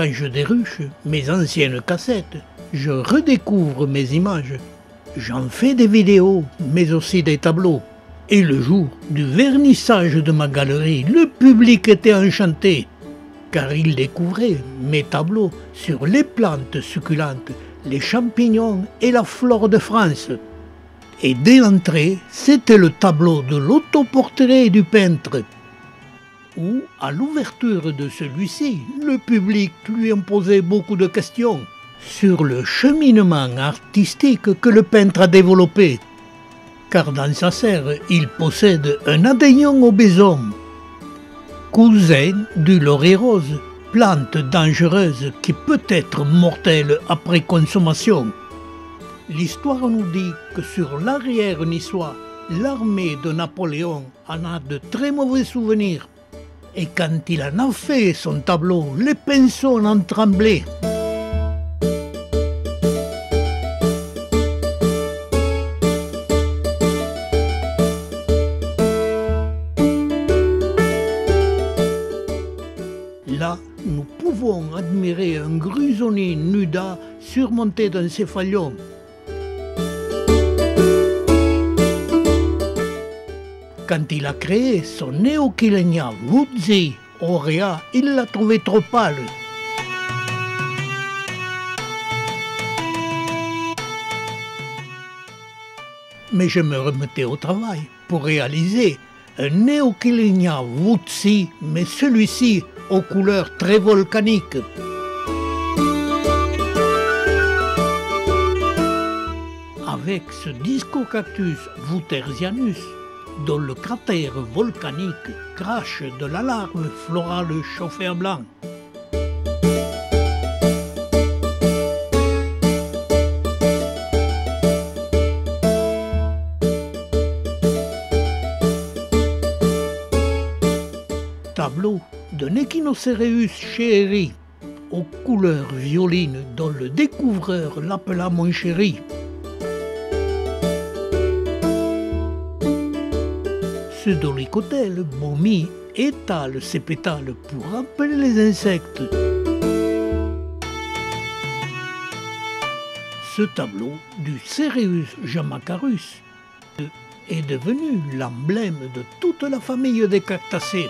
Quand je déruche mes anciennes cassettes, je redécouvre mes images. J'en fais des vidéos, mais aussi des tableaux. Et le jour du vernissage de ma galerie, le public était enchanté, car il découvrait mes tableaux sur les plantes succulentes, les champignons et la flore de France. Et dès l'entrée, c'était le tableau de l'autoportrait du peintre, où, à l'ouverture de celui-ci, le public lui posait beaucoup de questions sur le cheminement artistique que le peintre a développé, car dans sa serre, il possède un adénium au besom, cousin du laurier rose, plante dangereuse qui peut être mortelle après consommation. L'histoire nous dit que sur l'arrière niçois, l'armée de Napoléon en a de très mauvais souvenirs. Et quand il en a fait son tableau, les pinceaux en tremblaient. Là, nous pouvons admirer un grisonnier nuda surmonté d'un céphalion. Quand il a créé son Neochilenia Woodsy aurea, il l'a trouvé trop pâle. Mais je me remettais au travail pour réaliser un Neochilenia Woodsy, mais celui-ci aux couleurs très volcaniques. Avec ce Discocactus Woutersianus, dont le cratère volcanique crache de la larve florale chauffée à blanc. Tableau d'un Echinocéreus chéri, aux couleurs violines dont le découvreur l'appela mon chéri. Ce dolichotelle momie étale ses pétales pour rappeler les insectes. Ce tableau du Cereus jamacarus est devenu l'emblème de toute la famille des cactacées.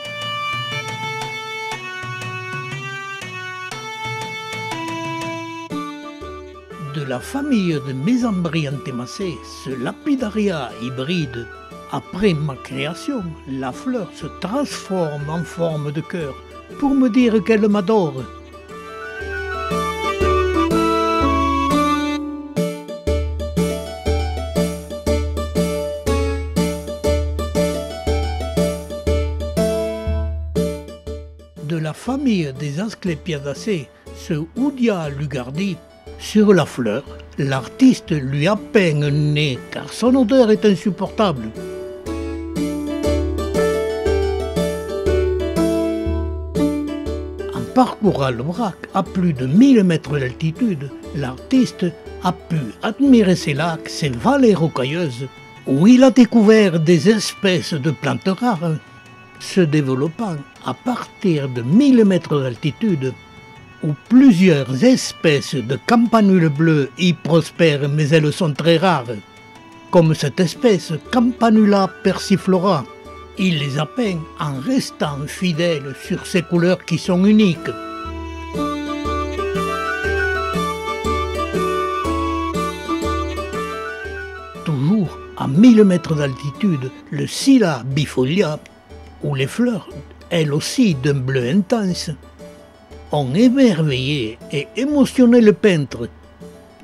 De la famille de Mesembryanthémacées, ce lapidaria hybride, après ma création, la fleur se transforme en forme de cœur pour me dire qu'elle m'adore. De la famille des Asclepiadacées, ce Oudia lugardi, sur la fleur, l'artiste lui a peint un nez car son odeur est insupportable. En parcourant le Vrac à plus de 1000 mètres d'altitude, l'artiste a pu admirer ces lacs, ces vallées rocailleuses, où il a découvert des espèces de plantes rares, se développant à partir de 1000 mètres d'altitude, où plusieurs espèces de campanules bleues y prospèrent, mais elles sont très rares, comme cette espèce Campanula persiflora. Il les a peints en restant fidèle sur ces couleurs qui sont uniques. Toujours à 1000 mètres d'altitude, le Scilla bifolia, où les fleurs, elles aussi d'un bleu intense, ont émerveillé et émotionné le peintre,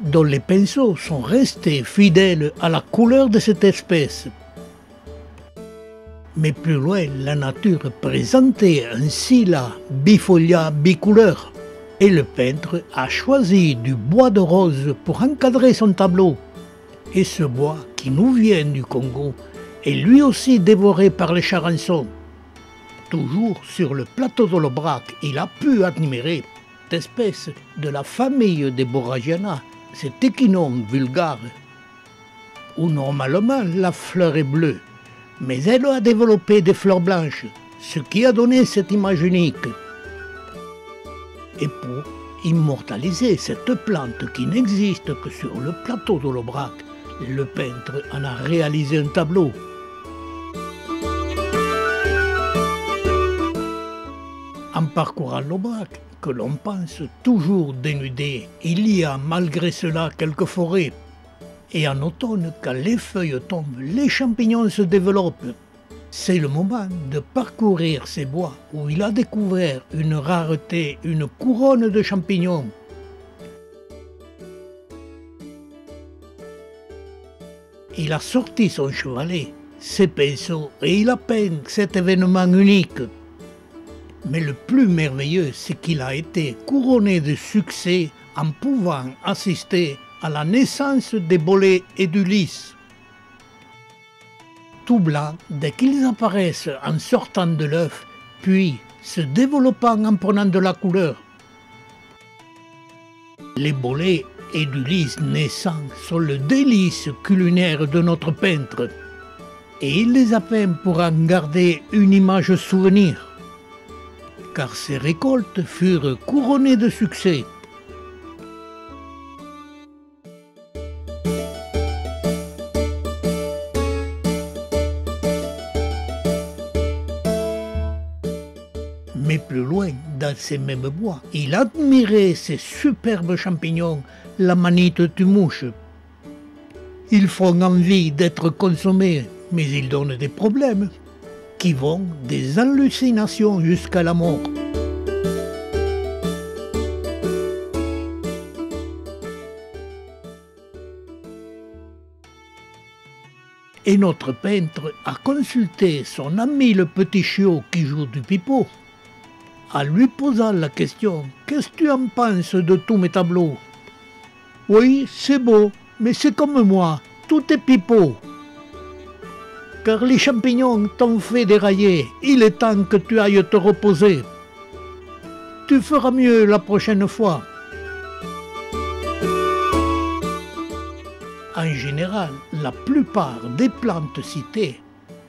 dont les pinceaux sont restés fidèles à la couleur de cette espèce. Mais plus loin, la nature présentait un Scilla bifolia bicouleur, et le peintre a choisi du bois de rose pour encadrer son tableau. Et ce bois, qui nous vient du Congo, est lui aussi dévoré par les charançons. Toujours sur le plateau de l'Aubrac, il a pu admirer cette espèce de la famille des Borragiana, cet échinome vulgare, où normalement la fleur est bleue, mais elle a développé des fleurs blanches, ce qui a donné cette image unique. Et pour immortaliser cette plante qui n'existe que sur le plateau de l'Aubrac, le peintre en a réalisé un tableau. En parcourant l'Aubrac, que l'on pense toujours dénudé, il y a malgré cela quelques forêts. Et en automne, quand les feuilles tombent, les champignons se développent. C'est le moment de parcourir ces bois où il a découvert une rareté, une couronne de champignons. Il a sorti son chevalet, ses pinceaux et il a peint cet événement unique. Mais le plus merveilleux, c'est qu'il a été couronné de succès en pouvant assister à la naissance des bolets et du lys. Tout blancs dès qu'ils apparaissent en sortant de l'œuf, puis se développant en prenant de la couleur. Les bolets et du lys naissants sont le délice culinaire de notre peintre, et il les a peints pour en garder une image souvenir. Car ces récoltes furent couronnées de succès. Mais plus loin, dans ces mêmes bois, il admirait ces superbes champignons, la manite tumouche. Ils font envie d'être consommés, mais ils donnent des problèmes, qui vont des hallucinations jusqu'à la mort. Et notre peintre a consulté son ami le petit chiot qui joue du pipeau, en lui posant la question « Qu'est-ce que tu en penses de tous mes tableaux ?»« Oui, c'est beau, mais c'est comme moi, tout est pipeau. Car les champignons t'ont fait dérailler, il est temps que tu ailles te reposer. Tu feras mieux la prochaine fois. » En général, la plupart des plantes citées,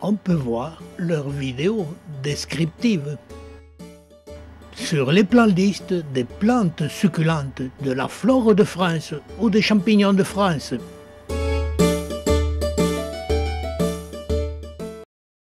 on peut voir leurs vidéos descriptives. Sur les playlists des plantes succulentes de la flore de France ou des champignons de France,